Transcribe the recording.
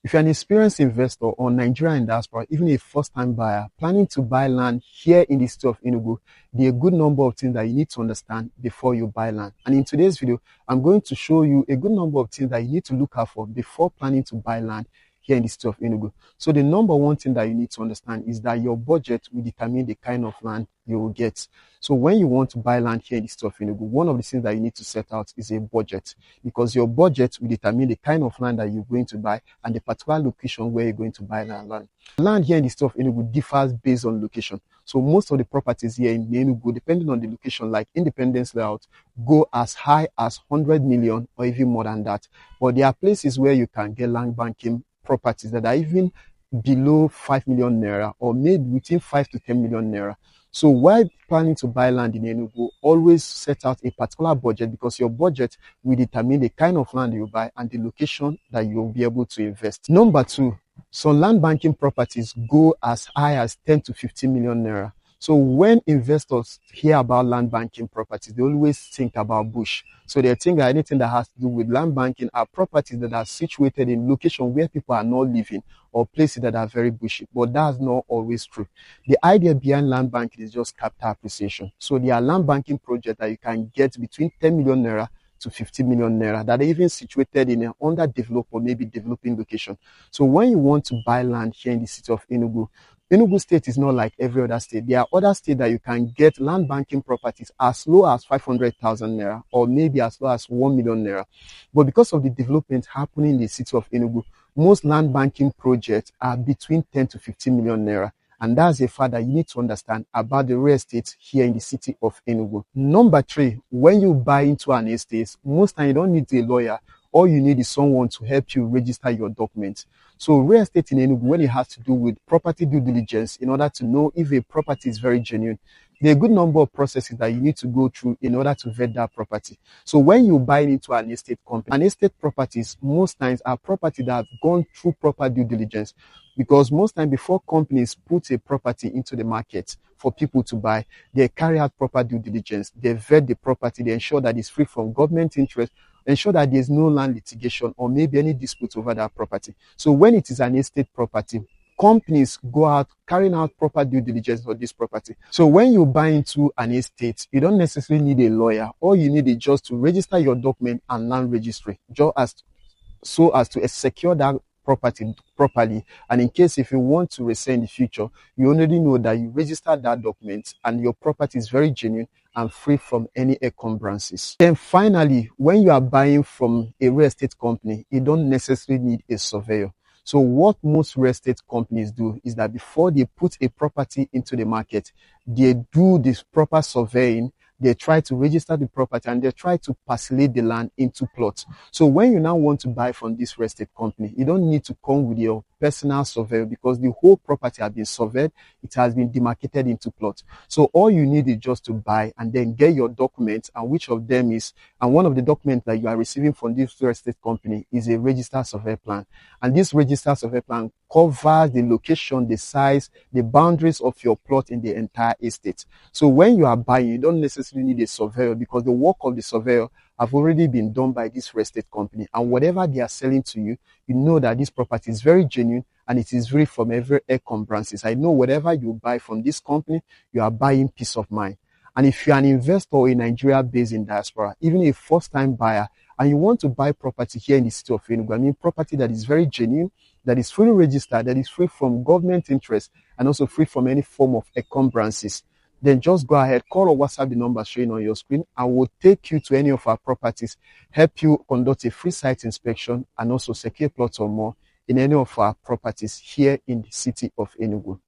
If you're an experienced investor or Nigerian in diaspora, even a first-time buyer planning to buy land here in the state of Enugu, there are a good number of things that you need to understand before you buy land. And in today's video, I'm going to show you a good number of things that you need to look out for before planning to buy land here in the state of Enugu. So the number one thing that you need to understand is that your budget will determine the kind of land you will get. So when you want to buy land here in the state of Enugu, one of the things that you need to set out is a budget, because your budget will determine the kind of land that you're going to buy and the particular location where you're going to buy that land. Land here in the state of Enugu differs based on location. So most of the properties here in Enugu, depending on the location, like Independence Layout, go as high as 100 million or even more than that. But there are places where you can get land banking properties that are even below 5 million naira or maybe within 5 to 10 million naira. So while planning to buy land in Enugu, always set out a particular budget, because your budget will determine the kind of land you buy and the location that you'll be able to invest. Number two, some land banking properties go as high as 10 to 15 million naira. So when investors hear about land banking properties, they always think about bush. So they think that anything that has to do with land banking are properties that are situated in locations where people are not living or places that are very bushy. But that's not always true. The idea behind land banking is just capital appreciation. So there are land banking projects that you can get between 10 million naira to 50 million naira that are even situated in an underdeveloped or maybe developing location. So when you want to buy land here in the city of Enugu, Enugu state is not like every other state. There are other states that you can get land banking properties as low as 500,000 naira or maybe as low as 1 million naira. But because of the development happening in the city of Enugu, most land banking projects are between 10 to 15 million naira. And that's a fact that you need to understand about the real estate here in the city of Enugu. Number three, when you buy into an estate, most time you don't need a lawyer. All you need is someone to help you register your documents. So real estate in Enugu, when it has to do with property due diligence, in order to know if a property is very genuine, there are a good number of processes that you need to go through in order to vet that property. So when you buy into an estate company, an estate properties most times are property that have gone through proper due diligence, because most times before companies put a property into the market for people to buy, they carry out proper due diligence. They vet the property, they ensure that it's free from government interest, ensure that there's no land litigation or maybe any dispute over that property. So when it is an estate property, companies go out carrying out proper due diligence for this property. So when you buy into an estate, you don't necessarily need a lawyer. All you need is just to register your document and land registry, so as to secure that property properly. And in case if you want to resell in the future, you already know that you registered that document and your property is very genuine and free from any encumbrances. Then finally, when you are buying from a real estate company, you don't necessarily need a surveyor. So what most real estate companies do is that before they put a property into the market, they do this proper surveying. They try to register the property and they try to parcellate the land into plots. So when you now want to buy from this real estate company, you don't need to come with your personal surveyor, because the whole property has been surveyed. It has been demarcated into plots. So all you need is just to buy and then get your documents, and which of them is, and one of the documents that you are receiving from this real estate company is a registered survey plan. And this registered survey plan covers the location, the size, the boundaries of your plot in the entire estate. So when you are buying, you don't necessarily need a surveyor, because the work of the surveyor have already been done by this real estate company. And whatever they are selling to you, you know that this property is very genuine and it is free from every encumbrances. I know whatever you buy from this company, you are buying peace of mind. And if you're an investor in Nigeria based in diaspora, even a first-time buyer, and you want to buy property here in the city of Enugu, I mean property that is very genuine, that is fully registered, that is free from government interest, and also free from any form of encumbrances, then just go ahead, call or WhatsApp the number showing on your screen, and we'll take you to any of our properties, help you conduct a free site inspection, and also secure plots or more in any of our properties here in the city of Enugu.